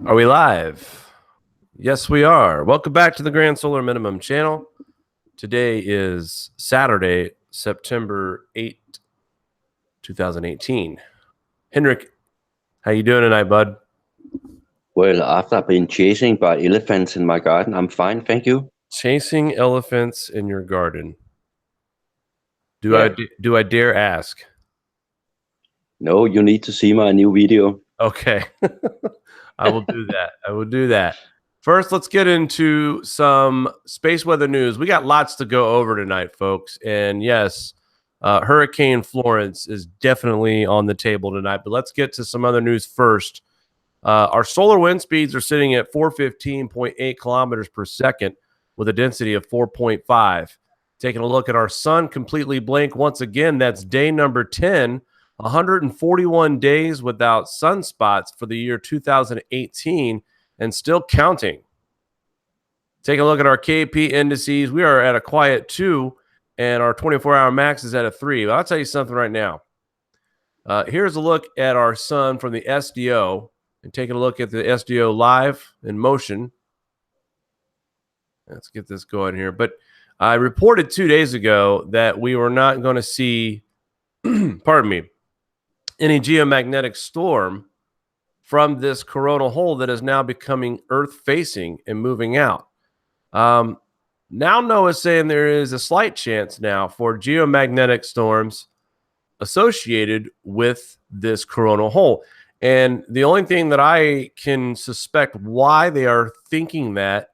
Are we live? Yes, we are. Welcome back to the Grand Solar Minimum channel. Today is Saturday, September 8th, 2018. Henrik, how you doing tonight, bud? Well, after I've been chasing by elephants in my garden, I'm fine, thank you. Chasing elephants in your garden. Do I Yeah. do I dare ask? No, you need to see my new video. Okay. I will do that. I will do that. First, let's get into some space weather news. We got lots to go over tonight, folks. And yes, Hurricane Florence is definitely on the table tonight. But let's get to some other news first. Our solar wind speeds are sitting at 415.8 kilometers per second with a density of 4.5. Taking a look at our sun, completely blank once again. That's day number 10. 141 days without sunspots for the year 2018 and still counting. Take a look at our KP indices. We are at a quiet 2, and our 24-hour max is at a 3. But I'll tell you something right now. Here's a look at our sun from the SDO, and taking a look at the SDO live in motion. Let's get this going here. But I reported 2 days ago that we were not going to see, pardon me, any geomagnetic storm from this coronal hole that is now becoming Earth-facing and moving out. Now NOAA is saying there is a slight chance now for geomagnetic storms associated with this coronal hole. And the only thing that I can suspect why they are thinking that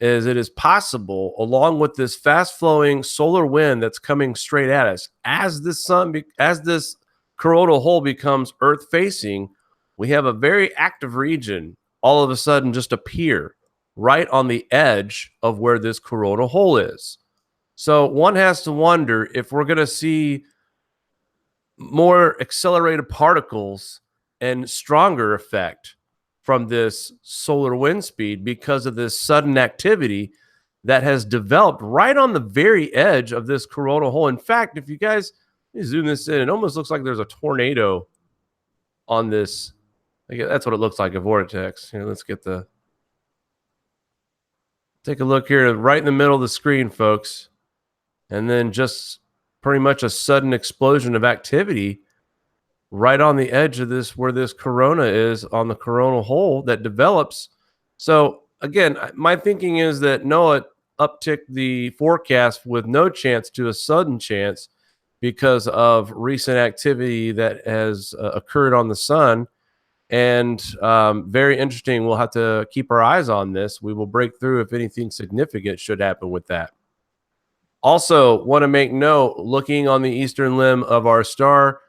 is it is possible, along with this fast-flowing solar wind that's coming straight at us, as this coronal hole becomes Earth-facing, we have a very active region all of a sudden just appear right on the edge of where this coronal hole is. So one has to wonder if we're going to see more accelerated particles and stronger effect from this solar wind speed because of this sudden activity that has developed right on the very edge of this coronal hole. In fact, if you guys zoom this in, it almost looks like there's a tornado on this. That's what it looks like, a vortex. Here, let's get take a look here right in the middle of the screen, folks. And then just pretty much a sudden explosion of activity right on the edge of this, where this corona is on the coronal hole that develops. So again, my thinking is that NOAA upticked the forecast with no chance to a sudden chance because of recent activity that has occurred on the sun. And very interesting. We'll have to keep our eyes on this. We will break through if anything significant should happen with that. Also, want to make note, looking on the eastern limb of our star,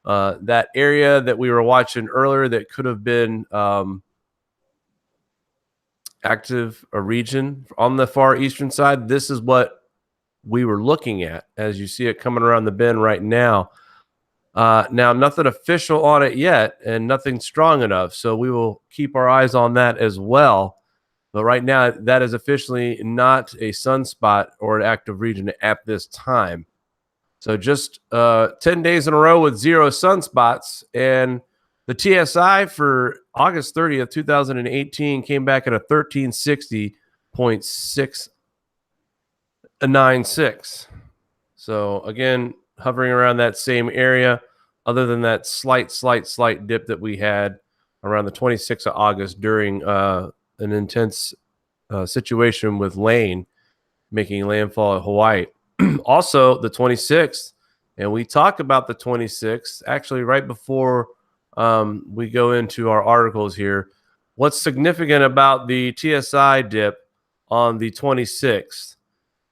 that area that we were watching earlier that could have been active, a region on the far eastern side, this is what we were looking at as you see it coming around the bend right now. Now, nothing official on it yet and nothing strong enough, so we will keep our eyes on that as well. But right now, that is officially not a sunspot or an active region at this time. So just 10 days in a row with 0 sunspots. And the TSI for August 30th, 2018 came back at a 1360.696. So again, hovering around that same area, other than that slight dip that we had around the 26th of August during an intense situation with Lane making landfall at Hawaii. Also, the 26th, and we talk about the 26th, actually right before we go into our articles here. What's significant about the TSI dip on the 26th?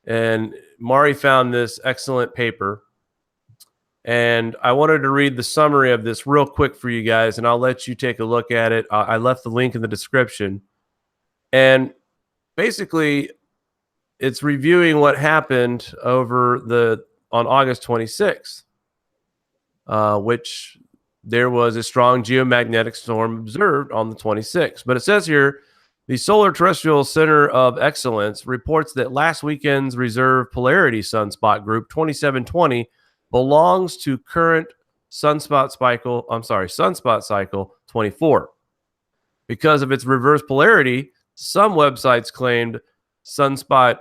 And Mari found this excellent paper, and I wanted to read the summary of this real quick for you guys, and I'll let you take a look at it. I left the link in the description. And basically, it's reviewing what happened on August 26th, which there was a strong geomagnetic storm observed on the 26th. But it says here, the Solar Terrestrial Center of Excellence reports that last weekend's reserve polarity sunspot group 2720 belongs to current sunspot cycle 24. Because of its reverse polarity, some websites claimed Sunspot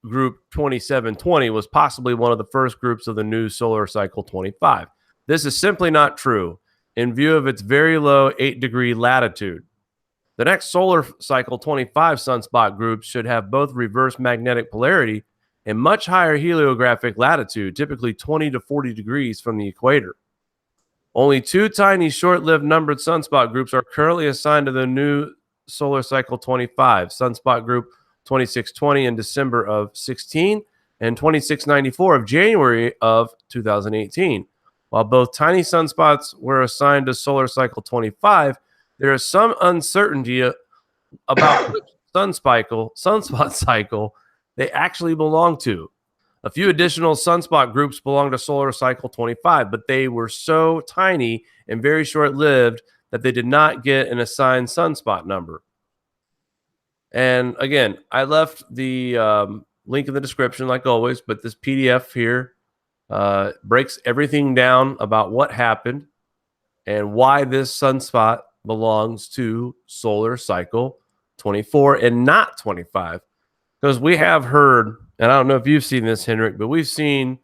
Group 2720 was possibly one of the first groups of the new solar cycle 25. This is simply not true in view of its very low 8-degree latitude. The next solar cycle 25 sunspot groups should have both reverse magnetic polarity and much higher heliographic latitude, typically 20 to 40 degrees from the equator. Only 2 tiny short-lived numbered sunspot groups are currently assigned to the new solar cycle 25, Sunspot Group 2620 in December of 16 and 2694 of January of 2018. While both tiny sunspots were assigned to solar cycle 25, there is some uncertainty about which sunspot cycle they actually belong to. A few additional sunspot groups belong to solar cycle 25, but they were so tiny and very short-lived that they did not get an assigned sunspot number. And again, I left the link in the description like always, but this PDF here breaks everything down about what happened and why this sunspot belongs to solar cycle 24 and not 25. Because we have heard, and I don't know if you've seen this, Henrik, but we've seen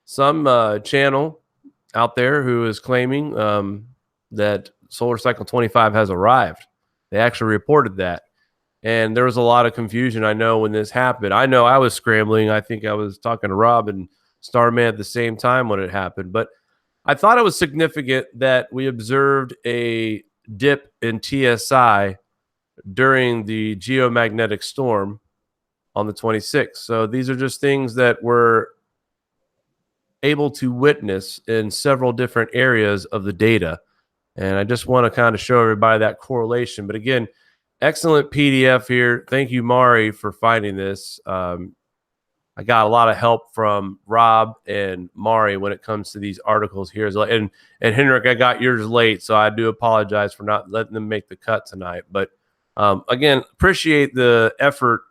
some channel out there who is claiming that solar cycle 25 has arrived. They actually reported that. And there was a lot of confusion, I know, when this happened. I know I was scrambling. I think I was talking to Rob and Starman at the same time when it happened. But I thought it was significant that we observed a dip in TSI during the geomagnetic storm on the 26th. So these are just things that we're able to witness in several different areas of the data. And I just want to kind of show everybody that correlation. But again, excellent PDF here. Thank you, Mari, for finding this. I got a lot of help from Rob and Mari when it comes to these articles here. And Henrik, I got yours late, so I do apologize for not letting them make the cut tonight. But again, appreciate the effort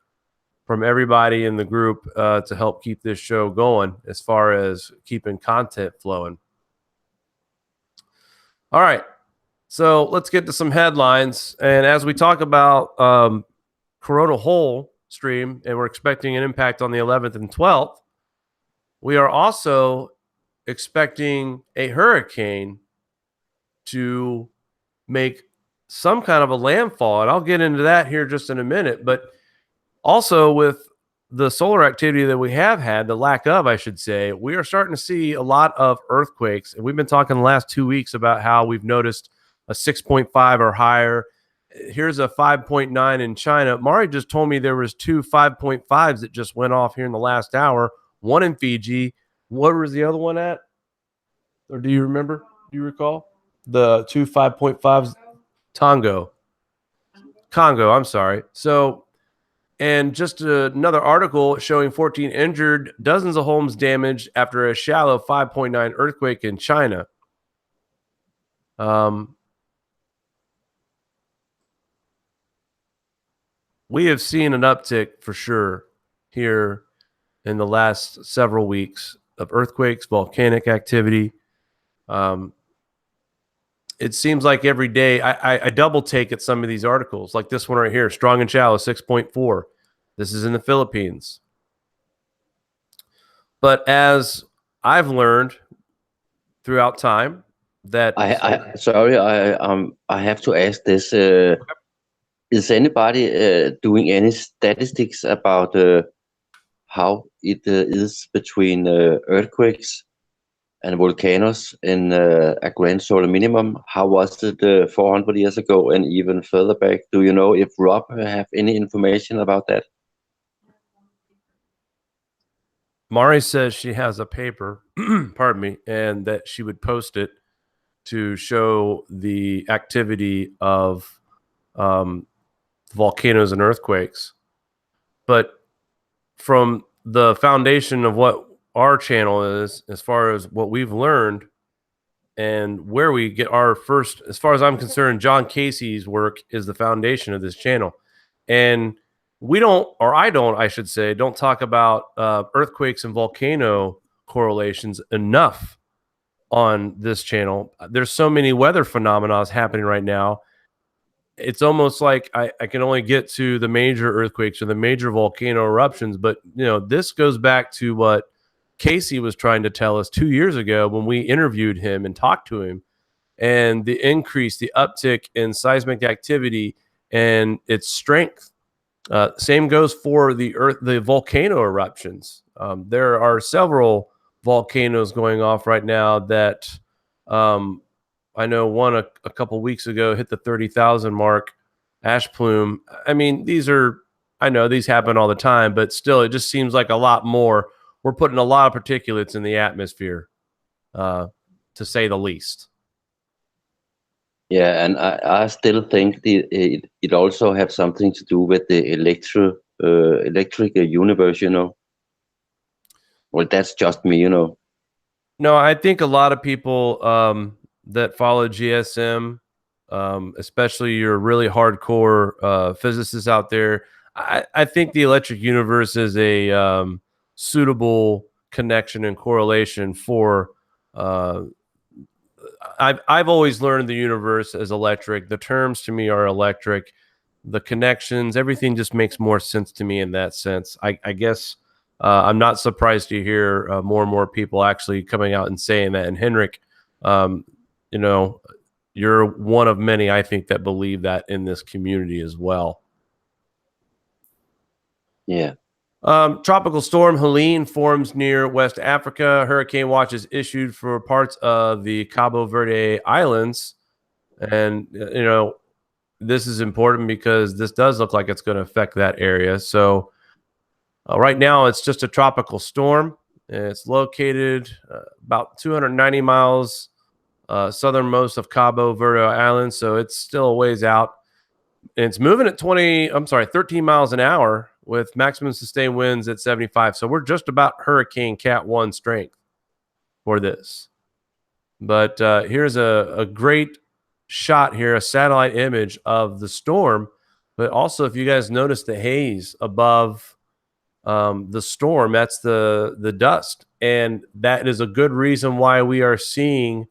from everybody in the group to help keep this show going as far as keeping content flowing. All right. So let's get to some headlines. And as we talk about coronal hole stream, and we're expecting an impact on the 11th and 12th, we are also expecting a hurricane to make some kind of a landfall. And I'll get into that here just in a minute. But also with the solar activity that we have had, the lack of, I should say, we are starting to see a lot of earthquakes. And we've been talking the last 2 weeks about how we've noticed a 6.5 or higher. Here's a 5.9 in China. Mari just told me there was 2 5.5s that just went off here in the last hour. One in Fiji. What was the other one at? Or do you remember? Do you recall? The 2 5.5s? Congo, I'm sorry. So, and just another article showing 14 injured, dozens of homes damaged after a shallow 5.9 earthquake in China. We have seen an uptick for sure here in the last several weeks of earthquakes, volcanic activity. It seems like every day I double take at some of these articles, like this one right here, strong and shallow, 6.4. This is in the Philippines. But as I've learned throughout time that I have to ask this. Is anybody doing any statistics about how it is between earthquakes and volcanoes in a grand solar minimum? How was it 400 years ago and even further back? Do you know if Rob have any information about that? Mari says she has a paper, pardon me, and that she would post it to show the activity of volcanoes and earthquakes. But from the foundation of what our channel is, as far as what we've learned and where we get our first, as far as I'm concerned, John Casey's work is the foundation of this channel. And we don't, or I should say, don't talk about earthquakes and volcano correlations enough on this channel. There's so many weather phenomena happening right now. it's almost like I can only get to the major earthquakes or the major volcano eruptions, but this goes back to what Casey was trying to tell us 2 years ago when we interviewed him and talked to him, and the increase, the uptick in seismic activity and its strength. Same goes for the volcano eruptions. There are several volcanoes going off right now that I know one a couple weeks ago hit the 30,000 mark. Ash plume. I mean, I know these happen all the time, but still, it just seems like a lot more. We're putting a lot of particulates in the atmosphere, to say the least. Yeah, and I still think it also have something to do with the electric universe, Well, that's just me, No, I think a lot of people that follow GSM, especially your really hardcore physicists out there, I think the electric universe is a suitable connection and correlation for. I've always learned the universe as electric. The terms to me are electric. The connections, everything just makes more sense to me in that sense. I guess I'm not surprised to hear more and more people actually coming out and saying that. And Henrik, you're one of many, I think, that believe that in this community as well. Yeah. Tropical storm Helene forms near West Africa. Hurricane watch is issued for parts of the Cabo Verde Islands. And, this is important because this does look like it's going to affect that area. So right now, it's just a tropical storm. It's located about 290 miles southernmost of Cabo Verde Island. So it's still a ways out. And it's moving at 13 miles an hour with maximum sustained winds at 75. So we're just about Hurricane Cat 1 strength for this. But here's a great shot here, a satellite image of the storm. But also, if you guys notice the haze above the storm, that's the dust. And that is a good reason why we are seeing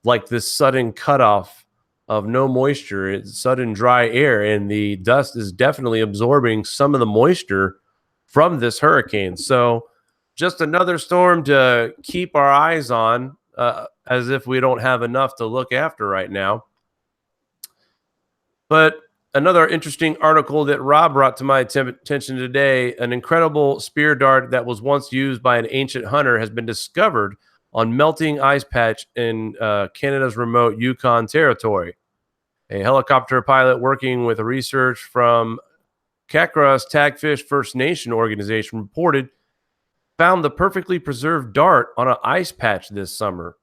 like this sudden cutoff of no moisture. It's sudden dry air, and the dust is definitely absorbing some of the moisture from this hurricane. So just another storm to keep our eyes on, as if we don't have enough to look after right now. But another interesting article that Rob brought to my attention today, an incredible spear dart that was once used by an ancient hunter has been discovered on melting ice patch in Canada's remote Yukon territory. A helicopter pilot working with research from Kakras Tagfish First Nation organization found the perfectly preserved dart on an ice patch this summer.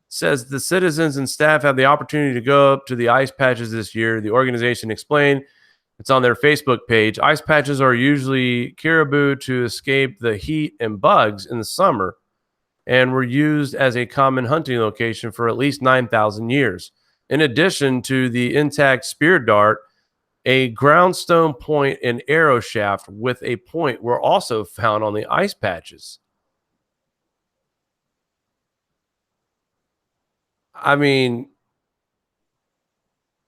Says the citizens and staff had the opportunity to go up to the ice patches this year. The organization explained, it's on their Facebook page. Ice patches are usually caribou to escape the heat and bugs in the summer, and were used as a common hunting location for at least 9,000 years. In addition to the intact spear dart, a groundstone point and arrow shaft with a point were also found on the ice patches. I mean,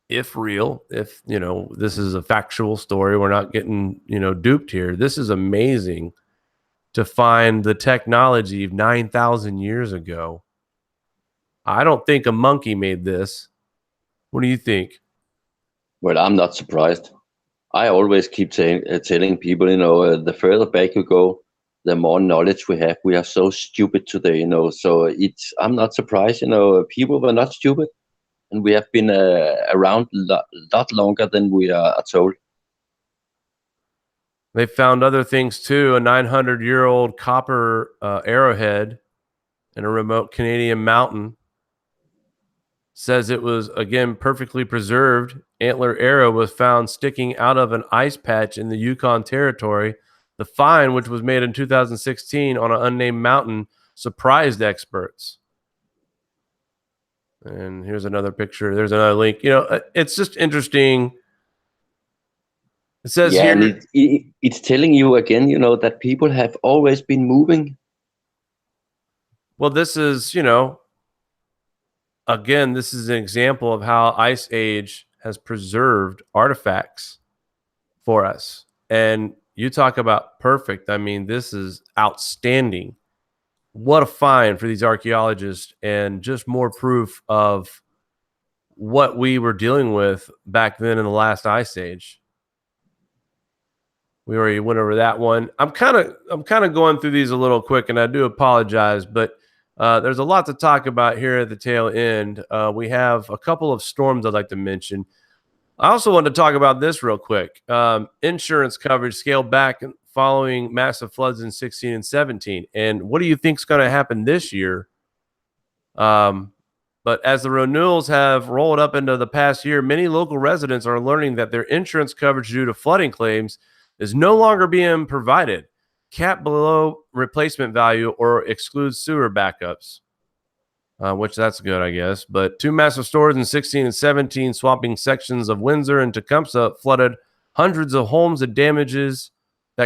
if real, if, this is a factual story, we're not getting, duped here. This is amazing to find the technology of 9,000 years ago. I don't think a monkey made this. What do you think? Well, I'm not surprised. I always keep telling people, the further back you go, the more knowledge we have. We are so stupid today, So I'm not surprised, people were not stupid, and we have been around a lot longer than we are told. They found other things too. A 900-year-old copper arrowhead in a remote Canadian mountain. Says it was, again, perfectly preserved. Antler arrow was found sticking out of an ice patch in the Yukon territory. The find, which was made in 2016 on an unnamed mountain, surprised experts. And here's another picture. There's another link. It's just interesting. It says here, and it's telling you again, that people have always been moving. Well, this is, again, this is an example of how Ice Age has preserved artifacts for us. And you talk about perfect. I mean, this is outstanding. What a find for these archaeologists, and just more proof of what we were dealing with back then in the last ice age. We already went over that one. I'm kind of going through these a little quick, and I do apologize, but there's a lot to talk about here at the tail end. We have a couple of storms I'd like to mention. I also want to talk about this real quick. Insurance coverage scaled back following massive floods in 16 and 17. And what do you think is going to happen this year? But as the renewals have rolled up into the past year, many local residents are learning that their insurance coverage due to flooding claims is no longer being provided, capped below replacement value, or excludes sewer backups. Which that's good, I guess. But two massive storms in 16 and 17, swamping sections of Windsor and Tecumseh, flooded hundreds of homes and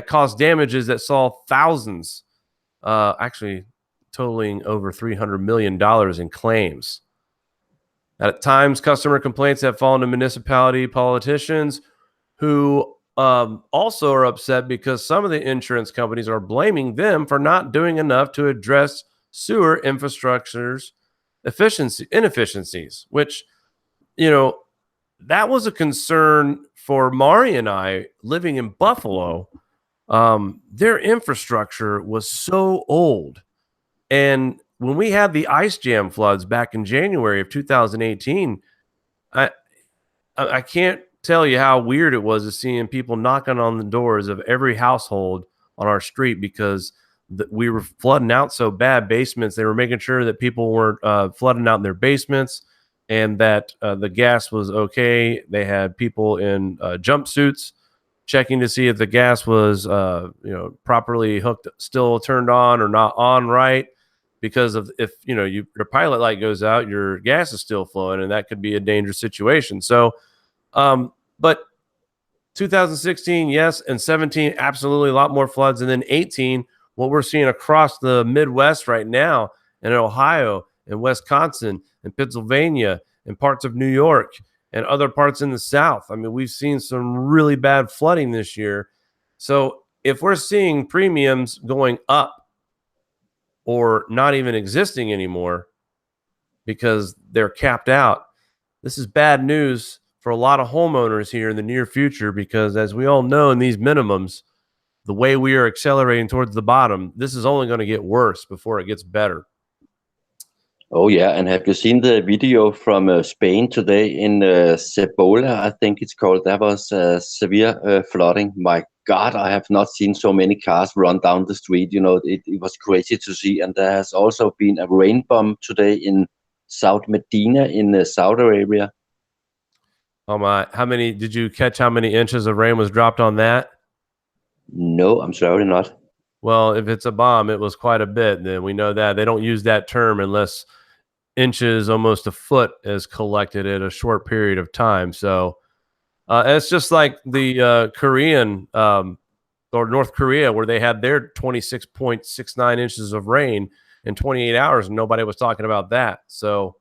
caused damages that saw thousands, actually totaling over $300 million in claims. At times, customer complaints have fallen to municipality politicians who also are upset because some of the insurance companies are blaming them for not doing enough to address sewer infrastructure's inefficiencies, which, that was a concern for Mari and I living in Buffalo. Their infrastructure was so old. And when we had the ice jam floods back in January of 2018, I can't tell you how weird it was to seeing people knocking on the doors of every household on our street because we were flooding out so bad. Basements, they were making sure that people weren't flooding out in their basements, and that the gas was okay. They had people in jumpsuits checking to see if the gas was properly hooked, still turned on or not on right, because of if your pilot light goes out, your gas is still flowing, and that could be a dangerous situation. So but 2016, yes, and 17, absolutely a lot more floods. And then 18, what we're seeing across the Midwest right now, in Ohio and Wisconsin and Pennsylvania and parts of New York and other parts in the South. I mean, we've seen some really bad flooding this year. So if we're seeing premiums going up or not even existing anymore because they're capped out, this is bad news for a lot of homeowners here in the near future, because as we all know, in these minimums, the way we are accelerating towards the bottom, this is only going to get worse before it gets better. Oh yeah, and have you seen the video from Spain today in Cebolla, I think it's called? That was severe flooding. My God, I have not seen so many cars run down the street. It was crazy to see. And there has also been a rain bomb today in South Medina in the Saudi Arabia. Oh my! Did you catch how many inches of rain was dropped on that? No, I'm sorry, not. Well, if it's a bomb, it was quite a bit. Then we know that they don't use that term unless inches, almost a foot, is collected in a short period of time. So it's just like the Korean or North Korea, where they had their 26.69 inches of rain in 28 hours, and nobody was talking about that. So,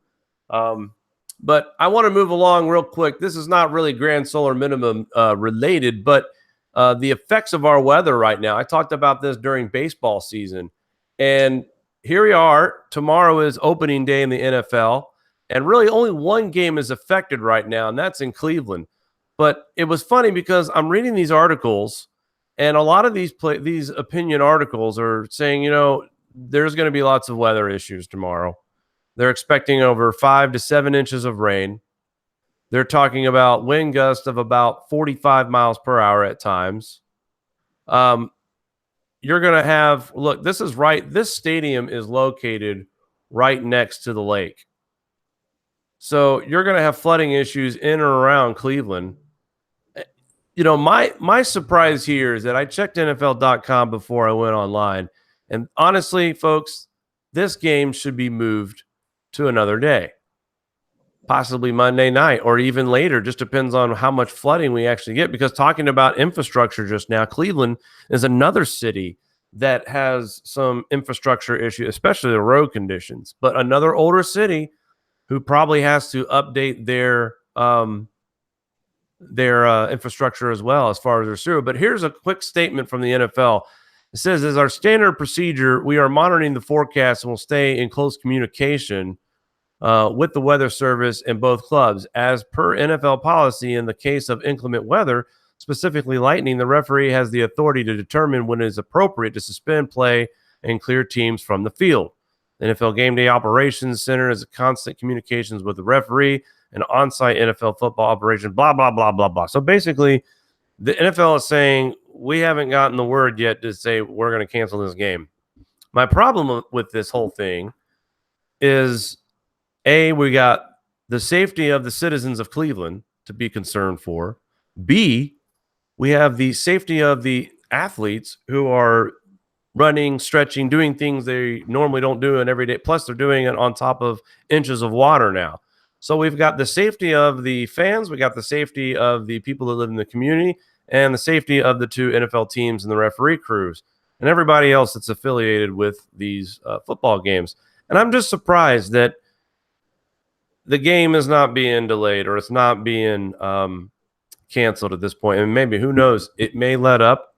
but I want to move along real quick. This is not really grand solar minimum related, but the effects of our weather right now. I talked about this during baseball season, and here we are. Tomorrow is opening day in the NFL, and really only one game is affected right now, and that's in Cleveland. But it was funny because I'm reading these articles, and a lot of these opinion articles are saying, there's going to be lots of weather issues tomorrow. They're expecting over 5 to 7 inches of rain. They're talking about wind gusts of about 45 miles per hour at times. You're going to have, look, this stadium is located right next to the lake. So you're going to have flooding issues in and around Cleveland. My surprise here is that I checked NFL.com before I went online. And honestly, folks, this game should be moved to another day, possibly Monday night or even later. Just depends on how much flooding we actually get, because talking about infrastructure just now, Cleveland is another city that has some infrastructure issues, especially the road conditions, but another older city who probably has to update their their infrastructure as well as far as their sewer. But here's a quick statement from the NFL. It says, as our standard procedure, we are monitoring the forecast and will stay in close communication with the weather service in both clubs. As per NFL policy, in the case of inclement weather, specifically lightning, the referee has the authority to determine when it is appropriate to suspend play and clear teams from the field. The NFL Game Day Operations Center is in constant communications with the referee and on-site NFL football operation, blah, blah, blah, blah, blah. So basically, the NFL is saying, we haven't gotten the word yet to say we're going to cancel this game. My problem with this whole thing is, A, we got the safety of the citizens of Cleveland to be concerned for. B, we have the safety of the athletes who are running, stretching, doing things they normally don't do in every day. Plus, they're doing it on top of inches of water now. So we've got the safety of the fans, we got the safety of the people that live in the community, and the safety of the two NFL teams and the referee crews and everybody else that's affiliated with these football games. And I'm just surprised that the game is not being delayed or it's not being canceled at this point. And maybe, who knows, it may let up.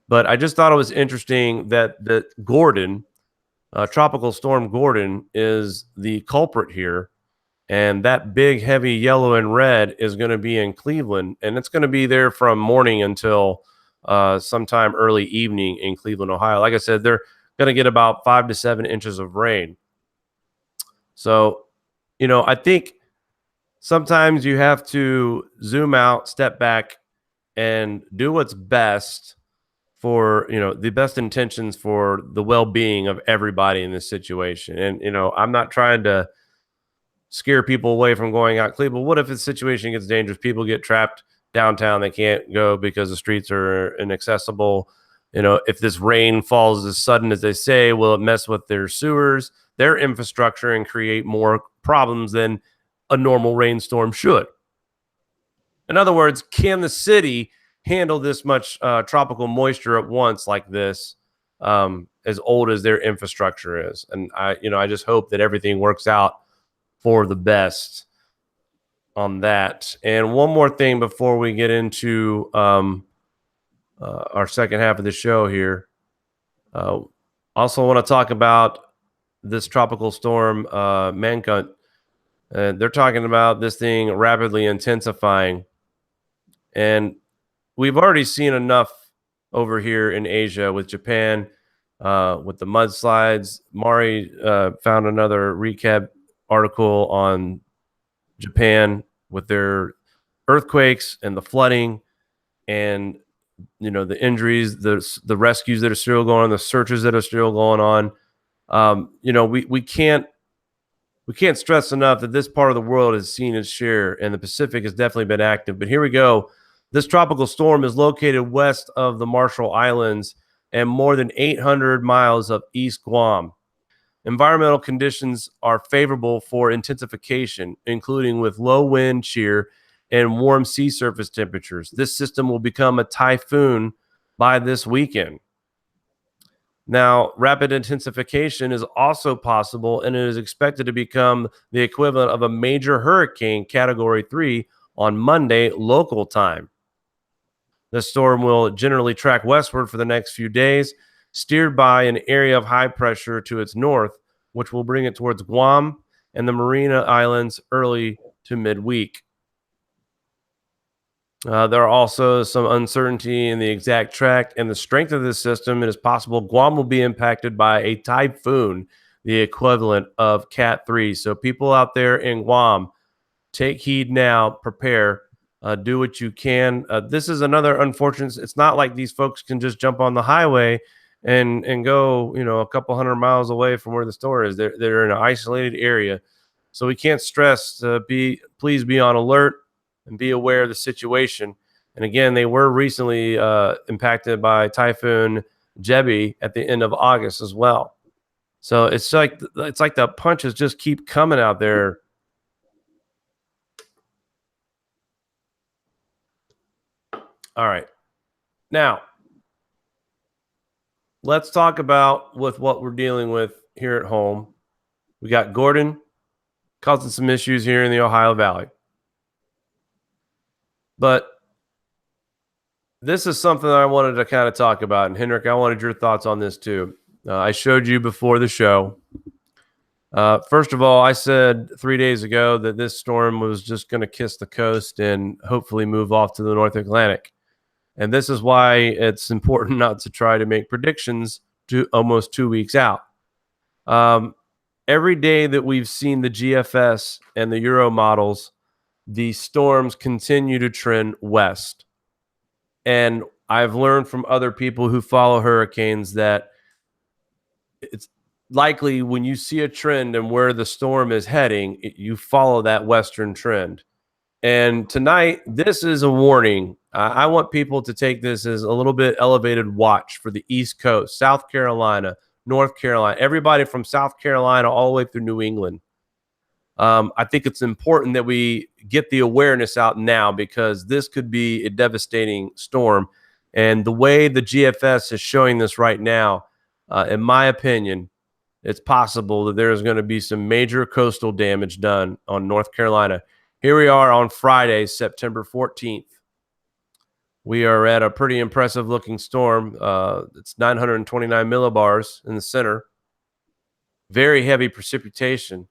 But I just thought it was interesting that Gordon, Tropical Storm Gordon, is the culprit here. And that big, heavy yellow and red is going to be in Cleveland. And it's going to be there from morning until sometime early evening in Cleveland, Ohio. Like I said, they're going to get about 5 to 7 inches of rain. So, I think sometimes you have to zoom out, step back, and do what's best for, the best intentions for the well-being of everybody in this situation. And, I'm not trying to scare people away from going out Cleveland. What if the situation gets dangerous? People get trapped downtown. They can't go because the streets are inaccessible. If this rain falls as sudden as they say, will it mess with their sewers, their infrastructure, and create more problems than a normal rainstorm should? In other words, can the city handle this much tropical moisture at once like this, as old as their infrastructure is? And I just hope that everything works out for the best on that. And one more thing before we get into our second half of the show here. Also want to talk about this tropical storm, Mankut. They're talking about this thing rapidly intensifying. And we've already seen enough over here in Asia with Japan, with the mudslides. Mari found another recap article on Japan with their earthquakes and the flooding and the injuries, the rescues that are still going on, the searches that are still going on. We can't stress enough that this part of the world has seen its share, and the Pacific has definitely been active. But here we go. This tropical storm is located west of the Marshall Islands and more than 800 miles of East Guam. Environmental conditions are favorable for intensification, including with low wind shear and warm sea surface temperatures. This system will become a typhoon by this weekend. Now, rapid intensification is also possible, and it is expected to become the equivalent of a major hurricane Category 3 on Monday local time. The storm will generally track westward for the next few days, steered by an area of high pressure to its north, which will bring it towards Guam and the Mariana Islands early to midweek. There are also some uncertainty in the exact track and the strength of this system. It is possible Guam will be impacted by a typhoon, the equivalent of Cat 3. So people out there in Guam, take heed now, prepare, do what you can. This is another unfortunate. It's not like these folks can just jump on the highway and go, a couple hundred miles away from where the store is. They're in an isolated area. So we can't stress please be on alert and be aware of the situation. And again, they were recently impacted by Typhoon Jebi at the end of August as well. So it's like the punches just keep coming out there. All right. Now, let's talk about what we're dealing with here at home. We got Gordon causing some issues here in the Ohio Valley. But this is something that I wanted to kind of talk about. And Henrik, I wanted your thoughts on this too. I showed you before the show. First of all, I said 3 days ago that this storm was just going to kiss the coast and hopefully move off to the North Atlantic. And this is why it's important not to try to make predictions to almost 2 weeks out. Every day that we've seen the GFS and the Euro models, the storms continue to trend west. And I've learned from other people who follow hurricanes that it's likely when you see a trend and where the storm is heading, you follow that western trend. And tonight, this is a warning. I want people to take this as a little bit elevated watch for the East Coast, South Carolina, North Carolina, everybody from South Carolina all the way through New England. I think it's important that we get the awareness out now because this could be a devastating storm. And the way the GFS is showing this right now, in my opinion, it's possible that there is going to be some major coastal damage done on North Carolina. Here we are on Friday, September 14th. We are at a pretty impressive looking storm. It's 929 millibars in the center. Very heavy precipitation.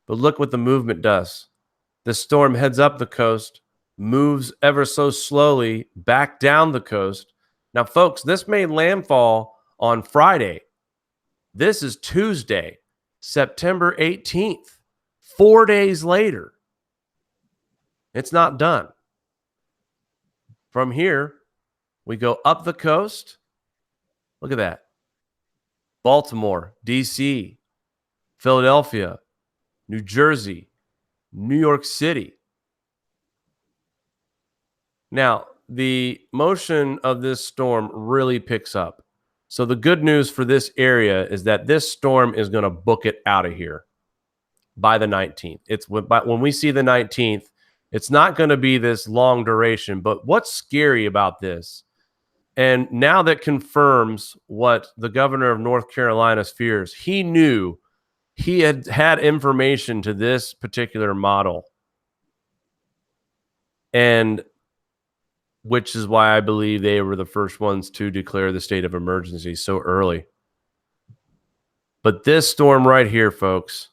But look what the movement does. The storm heads up the coast, moves ever so slowly back down the coast. Now, folks, this made landfall on Friday. This is Tuesday, September 18th. 4 days later. It's not done. From here, we go up the coast. Look at that. Baltimore, D.C., Philadelphia, New Jersey, New York City. Now, the motion of this storm really picks up. So the good news for this area is that this storm is going to book it out of here by the 19th. It's when we see the 19th, it's not going to be this long duration. But what's scary about this, and now that confirms what the governor of North Carolina's fears, he knew he had information to this particular model, and which is why I believe they were the first ones to declare the state of emergency so early. But this storm right here, folks,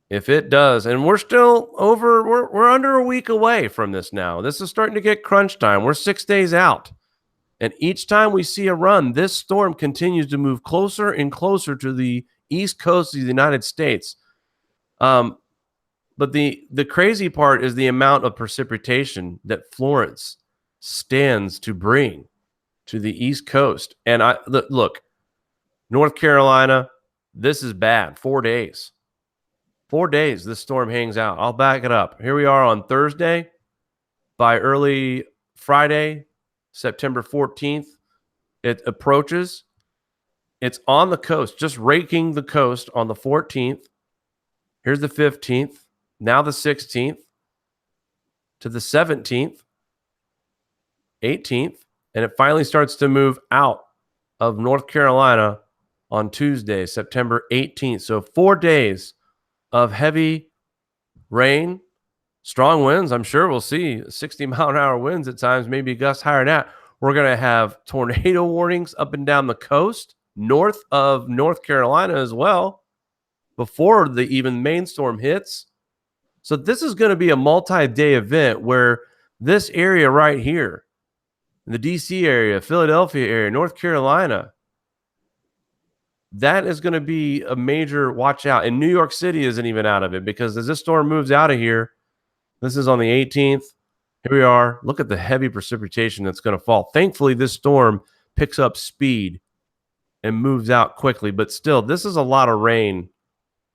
if it does, and we're still we're under a week away from this now. This is starting to get crunch time. We're 6 days out. And each time we see a run, this storm continues to move closer and closer to the east coast of the United States. But the crazy part is the amount of precipitation that Florence stands to bring to the East Coast. And look, North Carolina, this is bad. 4 days. 4 days this storm hangs out. I'll back it up. Here we are on Thursday. By early Friday, September 14th, it approaches. It's on the coast, just raking the coast on the 14th. Here's the 15th. Now the 16th to the 17th, 18th, and it finally starts to move out of North Carolina on Tuesday, September 18th. So 4 days of heavy rain, strong winds. I'm sure we'll see 60-mile-an-hour winds at times, maybe gusts higher than that. We're going to have tornado warnings up and down the coast, north of North Carolina as well, before the even main storm hits. So this is going to be a multi-day event where this area right here, the D.C. area, Philadelphia area, North Carolina, that is going to be a major watch out. And New York City isn't even out of it because as this storm moves out of here, this is on the 18th. Here we are. Look at the heavy precipitation that's going to fall. Thankfully, this storm picks up speed and moves out quickly. But still, this is a lot of rain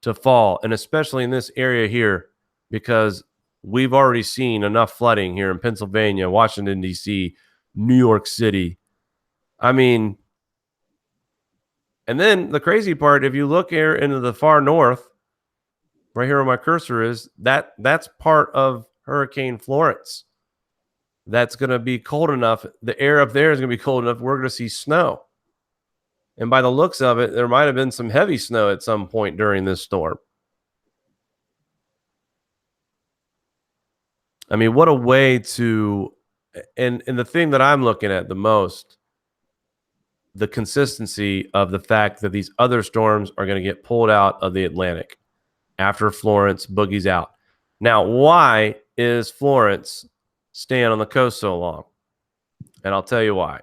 to fall, and especially in this area here because we've already seen enough flooding here in Pennsylvania, Washington, D.C., New York City. I mean, and then the crazy part, if you look here into the far north, right here where my cursor is, that's part of Hurricane Florence. That's going to be cold enough. The air up there is going to be cold enough. We're going to see snow. And by the looks of it, there might have been some heavy snow at some point during this storm. I mean, what a way to and the thing that I'm looking at the most, the consistency of the fact that these other storms are going to get pulled out of the Atlantic after Florence boogies out. Now, why is Florence staying on the coast so long? And I'll tell you why.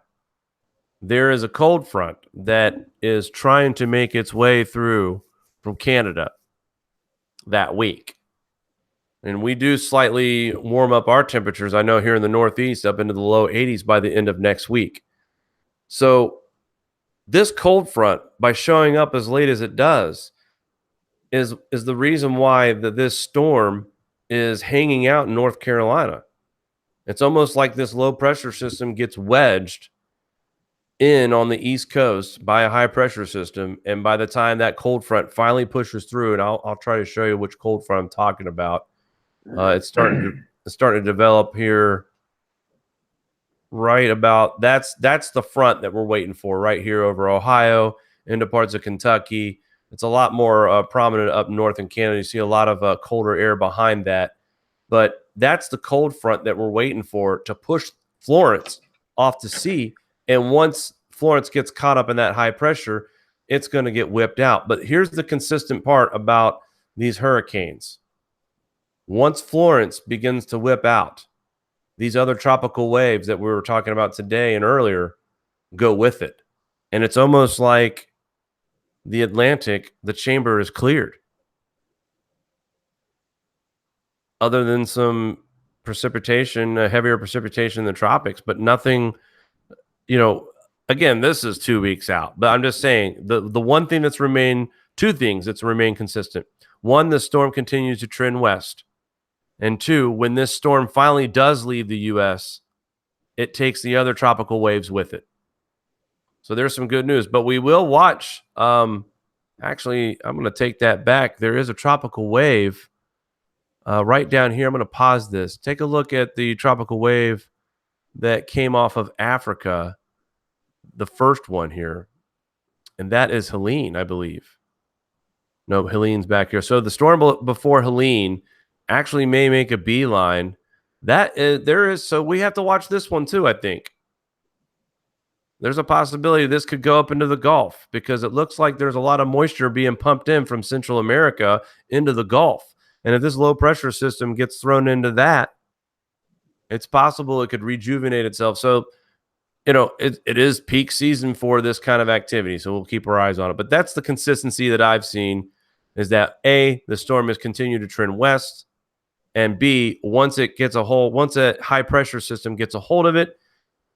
There is a cold front that is trying to make its way through from Canada that week. And we do slightly warm up our temperatures, I know, here in the Northeast up into the low 80s by the end of next week. So this cold front, by showing up as late as it does, is the reason why this storm is hanging out in North Carolina. It's almost like this low pressure system gets wedged in on the East Coast by a high pressure system. And by the time that cold front finally pushes through, and I'll try to show you which cold front I'm talking about, it's starting to develop here. Right about that's the front that we're waiting for right here over Ohio into parts of Kentucky. It's a lot more prominent up north in Canada. You see a lot of colder air behind that, but that's the cold front that we're waiting for to push Florence off to sea. And once Florence gets caught up in that high pressure, it's going to get whipped out. But here's the consistent part about these hurricanes. Once Florence begins to whip out, these other tropical waves that we were talking about today and earlier go with it. And it's almost like the Atlantic, the chamber is cleared. Other than some precipitation, heavier precipitation in the tropics, but nothing, again, this is 2 weeks out. But I'm just saying the one thing that's remained, two things that's remained consistent. One, the storm continues to trend west. And two, when this storm finally does leave the U.S., it takes the other tropical waves with it. So there's some good news. But we will watch. Actually, I'm going to take that back. There is a tropical wave right down here. I'm going to pause this. Take a look at the tropical wave that came off of Africa, the first one here. And that is Helene, I believe. No, Helene's back here. So the storm before Helene actually may make a beeline. So we have to watch this one too, I think. There's a possibility this could go up into the Gulf because it looks like there's a lot of moisture being pumped in from Central America into the Gulf. And if this low pressure system gets thrown into that, it's possible it could rejuvenate itself. So, it is peak season for this kind of activity. So we'll keep our eyes on it. But that's the consistency that I've seen, is that A, the storm has continued to trend west. And B, once a high pressure system gets a hold of it,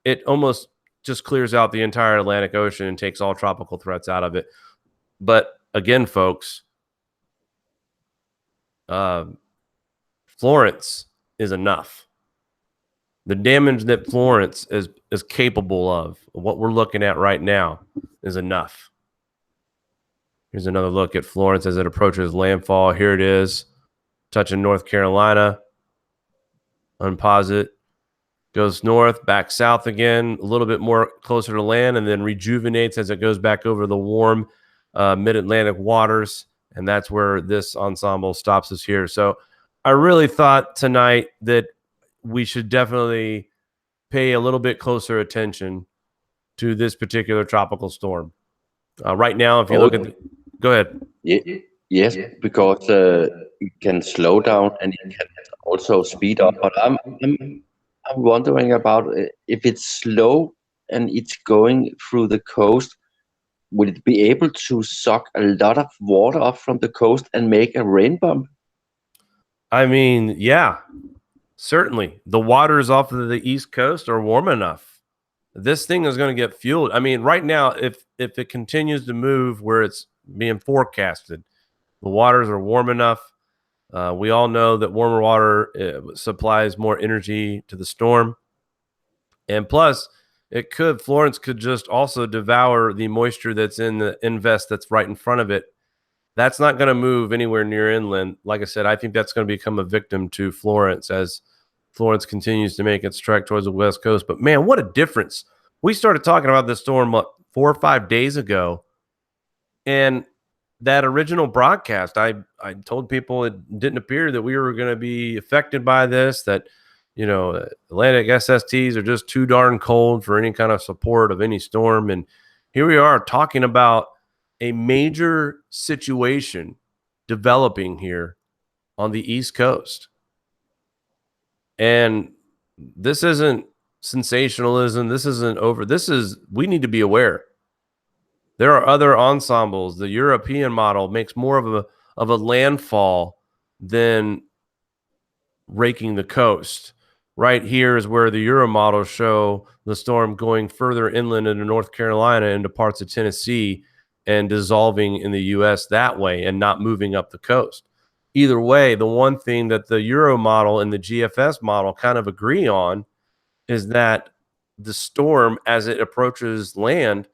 it almost just clears out the entire Atlantic Ocean and takes all tropical threats out of it. But again, folks, Florence is enough. The damage that Florence is capable of, what we're looking at right now, is enough. Here's another look at Florence as it approaches landfall. Here it is, touching North Carolina. Unpause it. Goes north, back south again, a little bit more closer to land, and then rejuvenates as it goes back over the warm mid-Atlantic waters. And that's where this ensemble stops us here. So I really thought tonight that we should definitely pay a little bit closer attention to this particular tropical storm. Right now, if you look at go ahead. Yes, because it can slow down and it can also speed up. But I'm wondering about if it's slow and it's going through the coast, would it be able to suck a lot of water up from the coast and make a rain bomb? I mean, yeah, certainly. The waters off of the East Coast are warm enough. This thing is going to get fueled. I mean, right now, if it continues to move where it's being forecasted, the waters are warm enough. We all know that warmer water supplies more energy to the storm. And plus, Florence could just also devour the moisture that's in the invest that's right in front of it. That's not going to move anywhere near inland. Like I said, I think that's going to become a victim to Florence as Florence continues to make its trek towards the West Coast. But man, what a difference. We started talking about this storm 4 or 5 days ago. And that original broadcast, I told people it didn't appear that we were going to be affected by this, that Atlantic SSTs are just too darn cold for any kind of support of any storm. And here we are talking about a major situation developing here on the East Coast. And this isn't sensationalism. This isn't over. We need to be aware. There are other ensembles. The European model makes more of a landfall than raking the coast. Right here is where the Euro models show the storm going further inland into North Carolina, into parts of Tennessee, and dissolving in the U.S. that way and not moving up the coast. Either way, the one thing that the Euro model and the GFS model kind of agree on is that the storm, as it approaches land,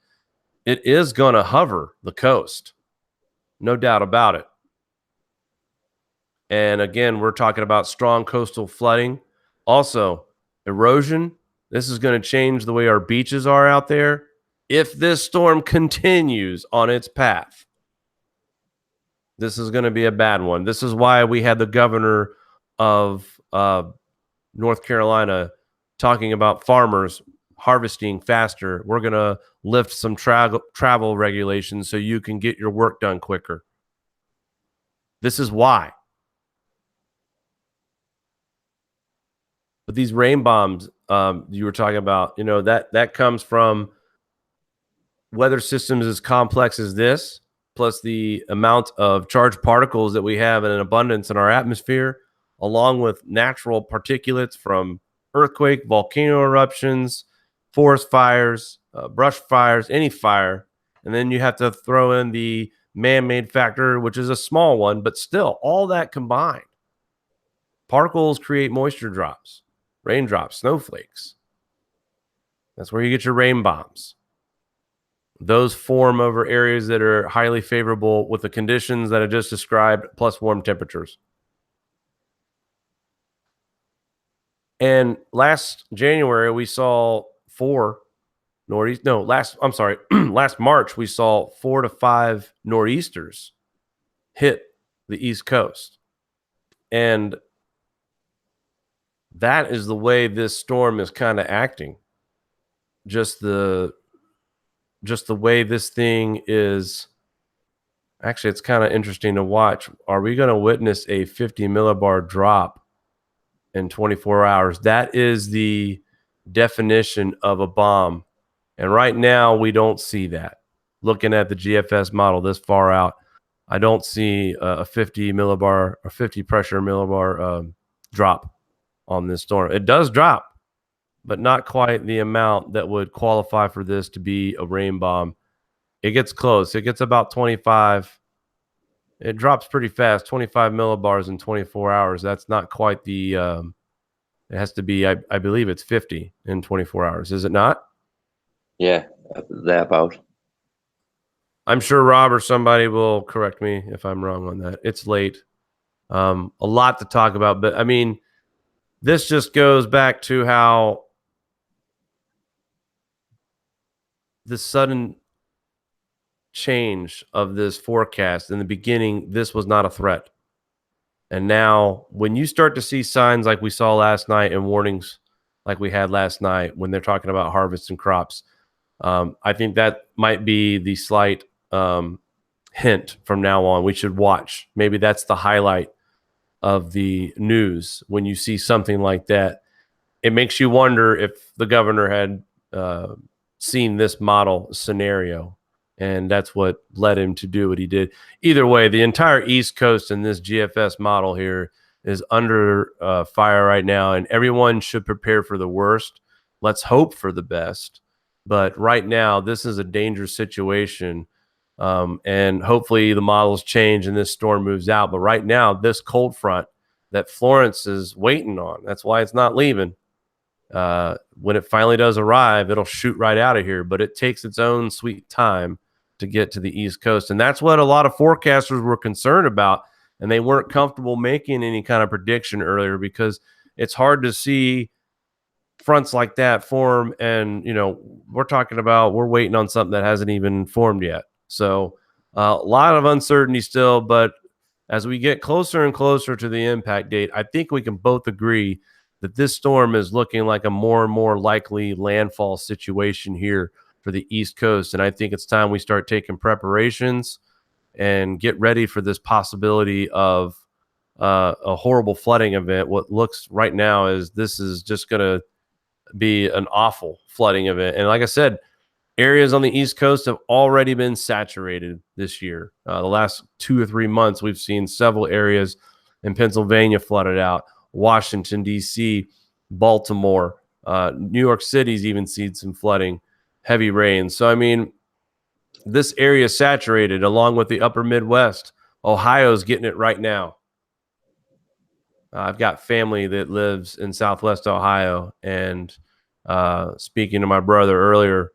it is going to hover the coast. No doubt about it. And again, we're talking about strong coastal flooding. Also, erosion. This is going to change the way our beaches are out there. If this storm continues on its path, this is going to be a bad one. This is why we had the governor of North Carolina talking about farmers harvesting faster. We're going to lift some travel regulations so you can get your work done quicker. This is why. But these rain bombs you were talking about, that comes from weather systems as complex as this, plus the amount of charged particles that we have in an abundance in our atmosphere, along with natural particulates from earthquake, volcano eruptions, forest fires, brush fires, any fire. And then you have to throw in the man-made factor, which is a small one, but still, all that combined. Particles create moisture drops, raindrops, snowflakes. That's where you get your rain bombs. Those form over areas that are highly favorable with the conditions that I just described, plus warm temperatures. And last January, we saw last March, we saw 4 to 5 nor'easters hit the East Coast. And that is the way this storm is kind of acting. Just the way this thing is. Actually, it's kind of interesting to watch. Are we going to witness a 50 millibar drop in 24 hours? That is the definition of a bomb. And right now, we don't see that. Looking at the GFS model this far out, I don't see a 50 millibar or 50 pressure millibar drop on this storm. It does drop, but not quite the amount that would qualify for this to be a rain bomb. It gets close. It gets about 25. It drops pretty fast, 25 millibars in 24 hours. That's not quite the, it has to be, I believe it's 50 in 24 hours. Is it not? Yeah, thereabout. I'm sure Rob or somebody will correct me if I'm wrong on that. It's late. A lot to talk about, but I mean, this just goes back to how the sudden change of this forecast. In the beginning, this was not a threat. And now when you start to see signs like we saw last night and warnings like we had last night when they're talking about harvests and crops, I think that might be the slight hint from now on. We should watch. Maybe that's the highlight of the news. When you see something like that, it makes you wonder if the governor had seen this model scenario, and that's what led him to do what he did. Either way, the entire East Coast and this GFS model here is under fire right now, and everyone should prepare for the worst. Let's hope for the best. But right now, this is a dangerous situation, and hopefully the models change and this storm moves out. But right now, this cold front that Florence is waiting on, that's why it's not leaving. When it finally does arrive, it'll shoot right out of here. But it takes its own sweet time to get to the East Coast. And that's what a lot of forecasters were concerned about. And they weren't comfortable making any kind of prediction earlier because it's hard to see fronts like that form. And, we're waiting on something that hasn't even formed yet. So a lot of uncertainty still. But as we get closer and closer to the impact date, I think we can both agree that this storm is looking like a more and more likely landfall situation here for the East Coast. And I think it's time we start taking preparations and get ready for this possibility of a horrible flooding event. What looks right now is this is just going to be an awful flooding event. And like I said, areas on the East Coast have already been saturated this year. The last 2 or 3 months, we've seen several areas in Pennsylvania flooded out, Washington, D.C., Baltimore, New York City's even seen some flooding, heavy rain. So, I mean, this area is saturated along with the upper Midwest. Ohio's getting it right now. I've got family that lives in Southwest Ohio, and speaking to my brother earlier,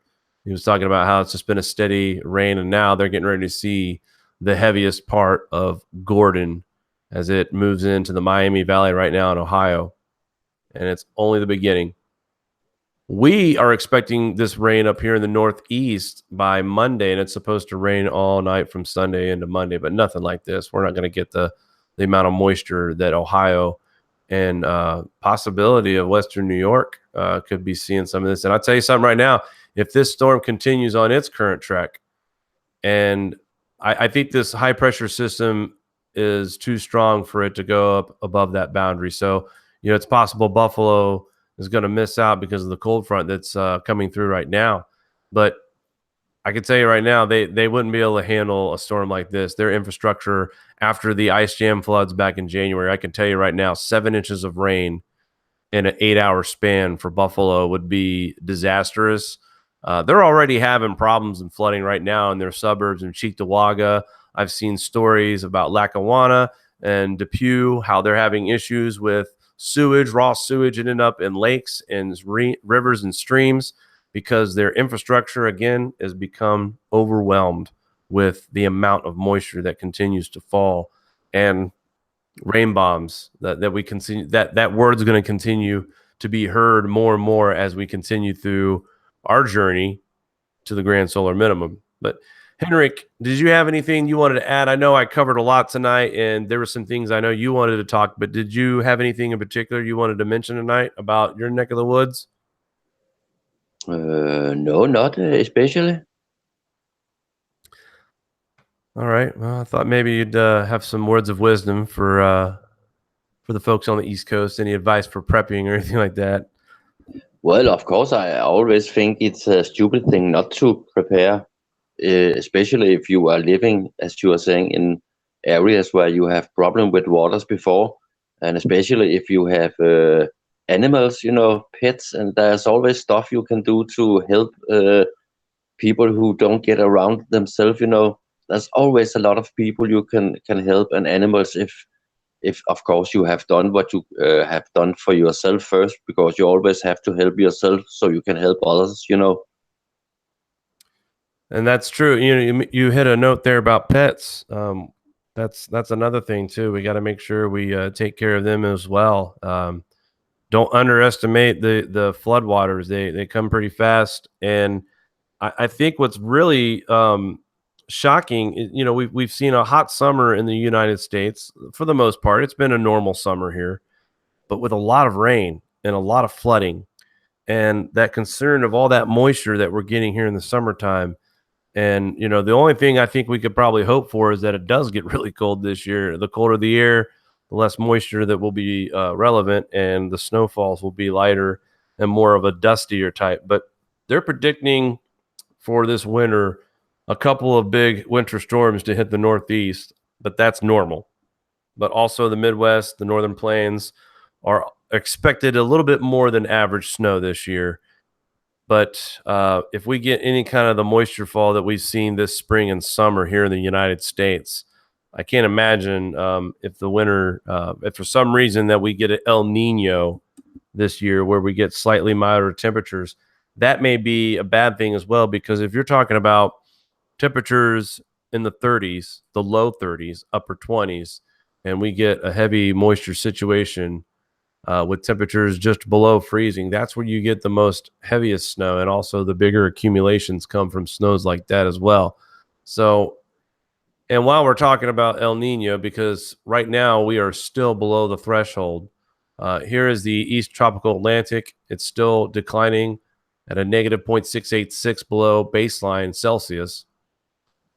he was talking about how it's just been a steady rain, and now they're getting ready to see the heaviest part of Gordon as it moves into the Miami Valley right now in Ohio, and it's only the beginning. We are expecting this rain up here in the Northeast by Monday, and it's supposed to rain all night from Sunday into Monday, but nothing like this. We're not going to get the amount of moisture that Ohio and possibility of Western New York could be seeing some of this. And I'll tell you something right now, if this storm continues on its current track, and I think this high pressure system is too strong for it to go up above that boundary. So, you know, it's possible Buffalo is going to miss out because of the cold front that's coming through right now. But I can tell you right now, they wouldn't be able to handle a storm like this. Their infrastructure after the ice jam floods back in January, I can tell you right now, 7 inches of rain in an 8-hour span for Buffalo would be disastrous. They're already having problems and flooding right now in their suburbs in Cheektowaga. I've seen stories about Lackawanna and Depew, how they're having issues with sewage, raw sewage ending up in lakes and rivers and streams because their infrastructure, again, has become overwhelmed with the amount of moisture that continues to fall. And rain bombs that we continue, that word's going to continue to be heard more and more as we continue through our journey to the grand solar minimum. But Henrik, did you have anything you wanted to add? I know I covered a lot tonight, and there were some things I know you wanted to talk, but did you have anything in particular you wanted to mention tonight about your neck of the woods? No, not especially. All right. Well, I thought maybe you'd have some words of wisdom for the folks on the East Coast. Any advice for prepping or anything like that? Well, of course, I always think it's a stupid thing not to prepare, especially if you are living, as you are saying, in areas where you have problem with waters before, and especially if you have animals, you know, pets, and there's always stuff you can do to help people who don't get around themselves, you know. There's always a lot of people you can help, and animals if of course you have done what you have done for yourself first, because you always have to help yourself so you can help others, you know. And that's true. You hit a note there about pets. That's another thing too. We got to make sure we take care of them as well. Don't underestimate the floodwaters. They come pretty fast, and I think what's really shocking, you know, we've seen a hot summer in the United States. For the most part, it's been a normal summer here, but with a lot of rain and a lot of flooding, and that concern of all that moisture that we're getting here in the summertime. And, you know, the only thing I think we could probably hope for is that it does get really cold this year. The colder the air, the less moisture that will be relevant, and the snowfalls will be lighter and more of a dustier type. But they're predicting for this winter a couple of big winter storms to hit the Northeast, but that's normal. But also the Midwest, the Northern Plains are expected a little bit more than average snow this year. But if we get any kind of the moisture fall that we've seen this spring and summer here in the United States, I can't imagine if the winter, if for some reason that we get an El Nino this year where we get slightly milder temperatures, that may be a bad thing as well, because if you're talking about temperatures in the 30s, the low 30s, upper 20s, and we get a heavy moisture situation with temperatures just below freezing, that's where you get the most heaviest snow, and also the bigger accumulations come from snows like that as well. So, and while we're talking about El Nino, because right now we are still below the threshold Here is the East Tropical Atlantic. It's still declining at a negative 0.686 below baseline Celsius.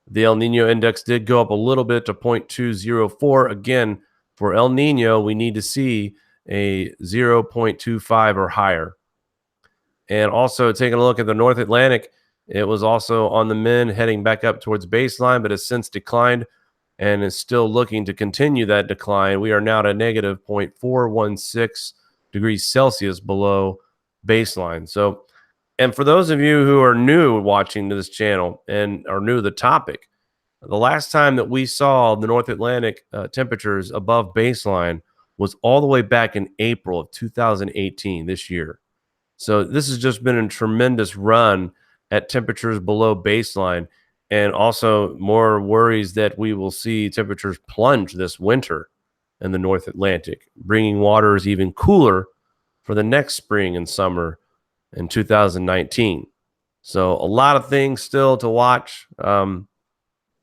The El Nino index did go up a little bit to 0.204. Again, for El Nino, we need to see a 0.25 or higher. And also taking a look at the North Atlantic, it was also on the mend heading back up towards baseline, but has since declined and is still looking to continue that decline. We are now at a negative 0.416 degrees Celsius below baseline. So, and for those of you who are new watching to this channel and are new to the topic, the last time that we saw the North Atlantic temperatures above baseline was all the way back in April of 2018, this year. So this has just been a tremendous run at temperatures below baseline, and also more worries that we will see temperatures plunge this winter in the North Atlantic, bringing waters even cooler for the next spring and summer in 2019. So a lot of things still to watch.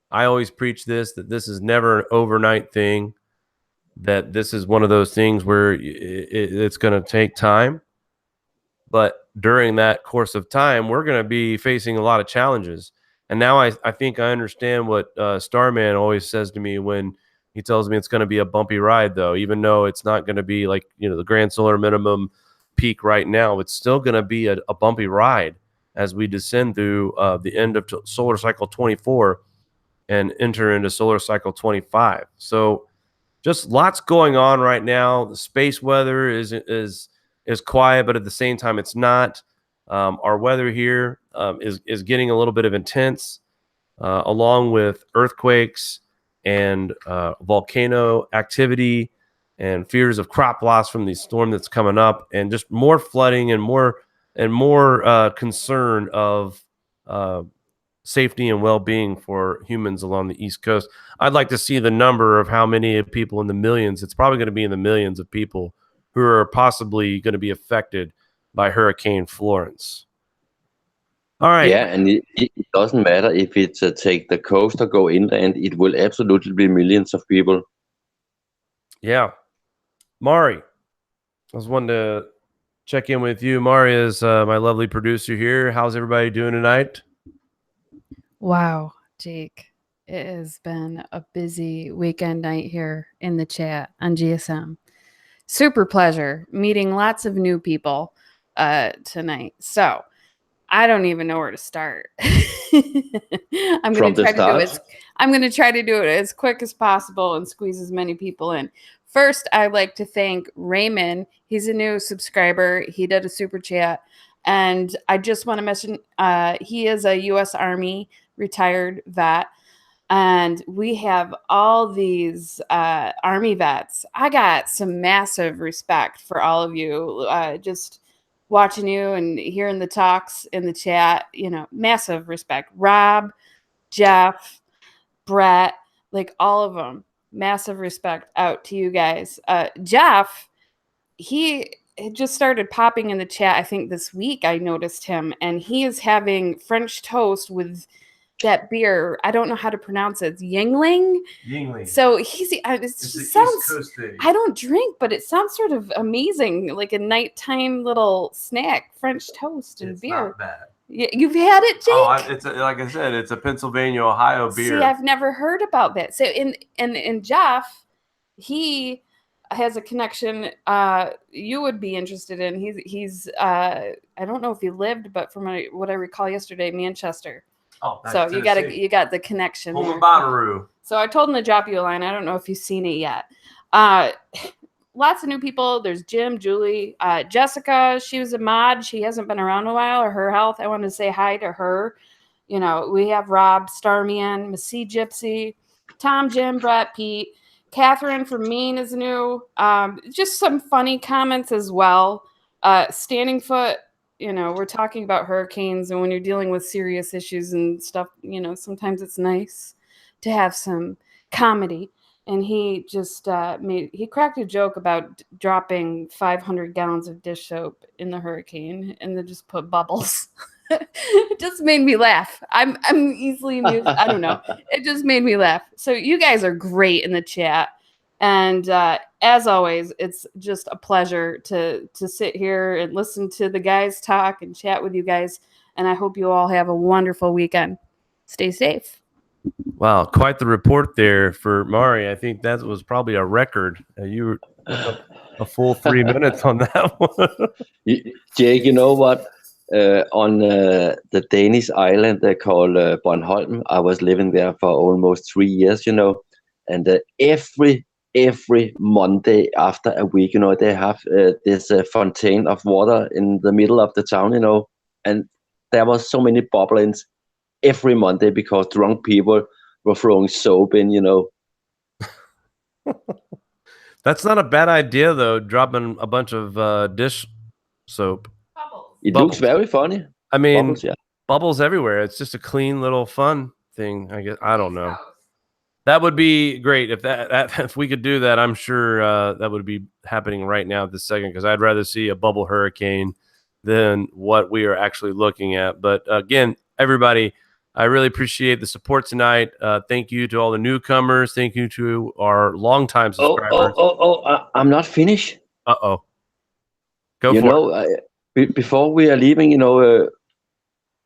I always preach this, that this is never an overnight thing, that this is one of those things where it's going to take time. But during that course of time, we're going to be facing a lot of challenges. And now I think I understand what Starman always says to me when he tells me it's going to be a bumpy ride, though, even though it's not going to be like, the grand solar minimum peak right now. It's still going to be a bumpy ride as we descend through the end of solar cycle 24 and enter into solar cycle 25. So just lots going on right now. The space weather is quiet, but at the same time, it's not. Our weather here is getting a little bit of intense, along with earthquakes and volcano activity and fears of crop loss from the storm that's coming up, and just more flooding and more concern of safety and well-being for humans along the East Coast. I'd like to see the number of how many people in the millions. It's probably going to be in the millions of people who are possibly going to be affected by Hurricane Florence. All right. Yeah, and it doesn't matter if it's take the coast or go inland. It will absolutely be millions of people. Yeah. Mari, I was wanting to check in with you. Mari is my lovely producer here. How's everybody doing tonight? Wow, Jake. It has been a busy weekend night here in the chat on GSM. Super pleasure meeting lots of new people tonight. So I don't even know where to start. I'm going to try to do it as quick as possible and squeeze as many people in. First, I'd like to thank Raymond. He's a new subscriber. He did a super chat. And I just want to mention he is a U.S. Army retired vet. And we have all these Army vets. I got some massive respect for all of you. Just watching you and hearing the talks in the chat, massive respect. Rob, Jeff, Brett, like all of them. Massive respect out to you guys. Jeff, he just started popping in the chat. I think this week I noticed him, and he is having French toast with that beer. I don't know how to pronounce it. It's Yingling. Yingling. So it just sounds. I don't drink, but it sounds sort of amazing, like a nighttime little snack. French toast and beer. Not bad. You've had it, Jake? Oh, like I said, it's a Pennsylvania, Ohio beer. See, I've never heard about that. So in Jeff, he has a connection you would be interested in. He's I don't know if he lived, but from what I recall yesterday, Manchester. Oh, so you got the connection. Bonnaroo. So I told him to drop you a line. I don't know if you've seen it yet. Lots of new people. There's Jim, Julie, Jessica. She was a mod. She hasn't been around a while. Or her health. I wanted to say hi to her. We have Rob, Starman, Missy Gypsy, Tom, Jim, Brett, Pete, Catherine from Maine is new. Just some funny comments as well. Standing Foot. We're talking about hurricanes, and when you're dealing with serious issues and stuff, sometimes it's nice to have some comedy. And he just he cracked a joke about dropping 500 gallons of dish soap in the hurricane and then just put bubbles. It just made me laugh. I'm easily amused. I don't know. It just made me laugh. So you guys are great in the chat. And as always, it's just a pleasure to sit here and listen to the guys talk and chat with you guys. And I hope you all have a wonderful weekend. Stay safe. Wow, quite the report there for Mari. I think that was probably a record. You were a full 3 minutes on that one. Jake, you know what? On the Danish island they call Bornholm, I was living there for almost 3 years, you know, and every Monday after a week, you know, they have this fountain of water in the middle of the town, you know, and there was so many bubblings every Monday because drunk people were throwing soap in, you know. That's not a bad idea, though, dropping a bunch of dish soap. It Bubbles. looks very funny. I mean, bubbles, yeah. Bubbles everywhere. It's just a clean little fun thing, I guess. I don't know. That would be great if if we could do that. I'm sure that would be happening right now at this second, because I'd rather see a bubble hurricane than what we are actually looking at. But again, everybody, I really appreciate the support tonight. Thank you to all the newcomers. Thank you to our longtime subscribers. I'm not finished. Uh-oh. Go you for know, it. Before we are leaving, you know,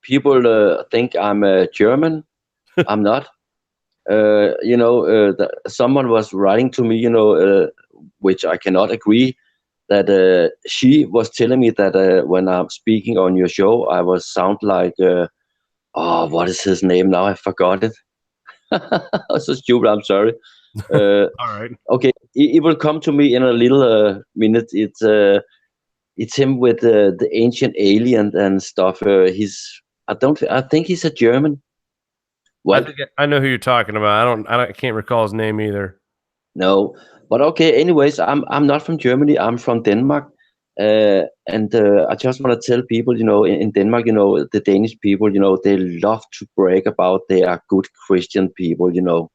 people think I'm German. I'm not. You know, someone was writing to me, you know, which I cannot agree, that she was telling me that when I'm speaking on your show, I was sound like, what is his name now? I forgot it. So stupid, I'm sorry. All right. Okay, it will come to me in a little minute. It's him with the ancient alien and stuff. I think he's a German. Well, I know who you're talking about. I can't recall his name either. No, but okay. Anyways, I'm not from Germany. I'm from Denmark, and I just want to tell people, you know, in Denmark, you know, the Danish people, you know, they love to brag about they are good Christian people, you know.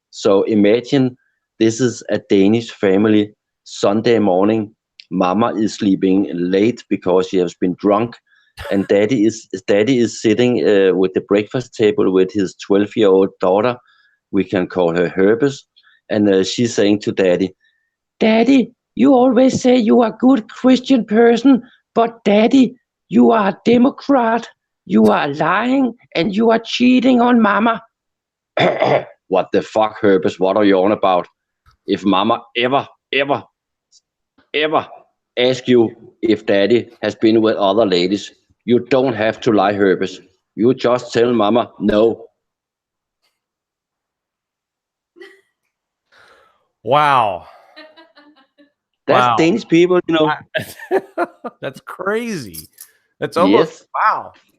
So imagine this is a Danish family. Sunday morning, Mama is sleeping late because she has been drunk. And daddy is sitting with the breakfast table with his 12-year-old daughter. We can call her Herbes. And she's saying to Daddy, "Daddy, you always say you are a good Christian person, but Daddy, you are a Democrat. You are lying and you are cheating on Mama." What the fuck, Herbes? What are you on about? If Mama ever ask you if Daddy has been with other ladies, you don't have to lie, Herbes. You just tell Mama no. Wow. That's Danish people, you know. That's crazy. That's almost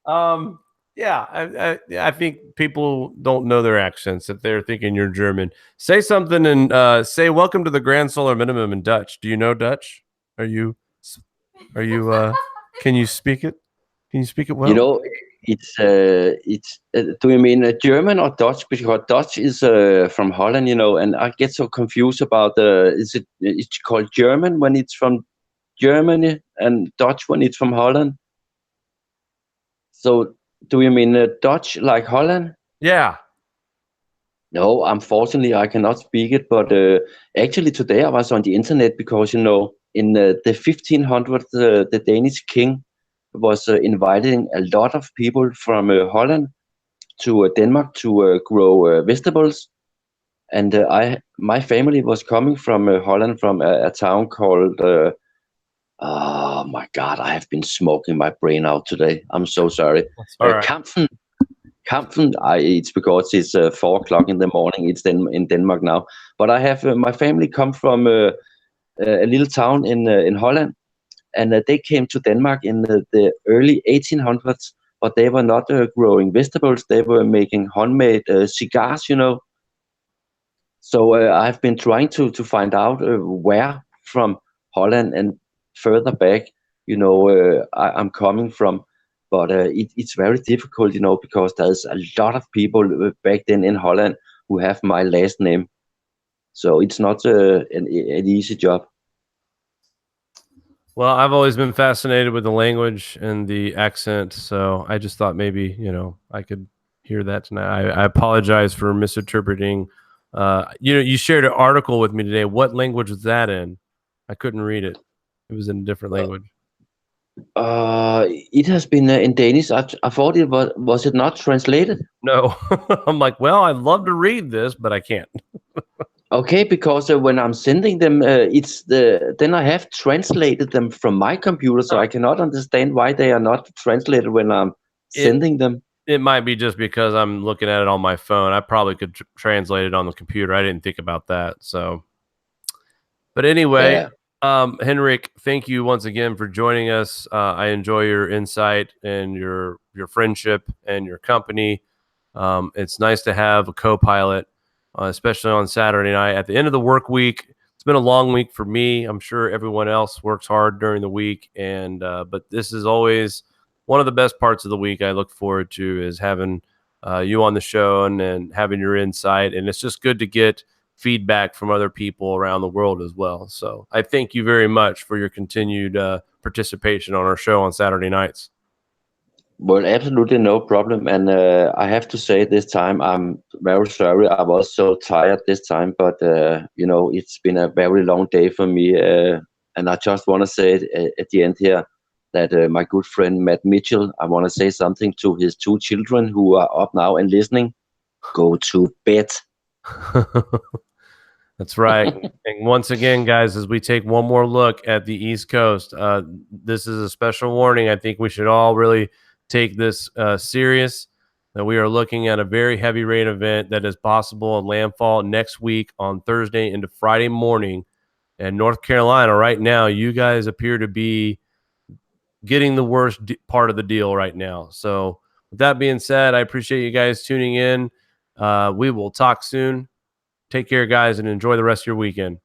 wow. Yeah, I think people don't know their accents if they're thinking you're German. Say something and say welcome to the Grand Solar Minimum in Dutch. Do you know Dutch? Are you can you speak it? Can you speak it well? You know, it's do you mean German or Dutch? Because Dutch is from Holland, you know, and I get so confused about it's called German when it's from Germany and Dutch when it's from Holland. So do you mean Dutch like Holland? Yeah. No, unfortunately I cannot speak it, but actually today I was on the internet because, you know, in the 1500s, the Danish king was inviting a lot of people from Holland to Denmark to grow vegetables, and my family was coming from Holland, from a town called oh my God, I have been smoking my brain out today. I'm so sorry. Right. Kampen. It's because it's 4 o'clock in the morning. It's in Denmark now, but I have my family come from a little town in Holland. And they came to Denmark in the early 1800s, but they were not growing vegetables. They were making homemade cigars, you know. So I've been trying to find out where from Holland and further back, you know, I'm coming from. But it's very difficult, you know, because there's a lot of people back then in Holland who have my last name. So it's not an easy job. Well, I've always been fascinated with the language and the accent, so I just thought maybe, you know, I could hear that tonight. I apologize for misinterpreting You shared an article with me today. What language was that in? I couldn't read it. It was in a different language. It has been in Danish. I thought it was it not translated? No. I'm like, well, I'd love to read this, but I can't. Okay, because when I'm sending them, then I have translated them from my computer, so I cannot understand why they are not translated when I'm sending them. It might be just because I'm looking at it on my phone. I probably could translate it on the computer. I didn't think about that. So, but anyway, Henrik, thank you once again for joining us. I enjoy your insight and your friendship and your company. It's nice to have a co-pilot, especially on Saturday night at the end of the work week. It's been a long week for me. I'm sure everyone else works hard during the week, and but this is always one of the best parts of the week I look forward to, is having you on the show and having your insight. And it's just good to get feedback from other people around the world as well. So I thank you very much for your continued participation on our show on Saturday nights. Well, absolutely no problem. And I have to say this time, I'm very sorry. I was so tired this time, but it's been a very long day for me. And I just want to say at the end here that my good friend Matt Mitchell, I want to say something to his 2 children who are up now and listening. Go to bed. That's right. And once again, guys, as we take one more look at the East Coast, this is a special warning. I think we should all really take this serious, that we are looking at a very heavy rain event that is possible in landfall next week on Thursday into Friday morning. And North Carolina right now, you guys appear to be getting the worst part of the deal right now. So with that being said, I appreciate you guys tuning in. We will talk soon. Take care, guys, and enjoy the rest of your weekend.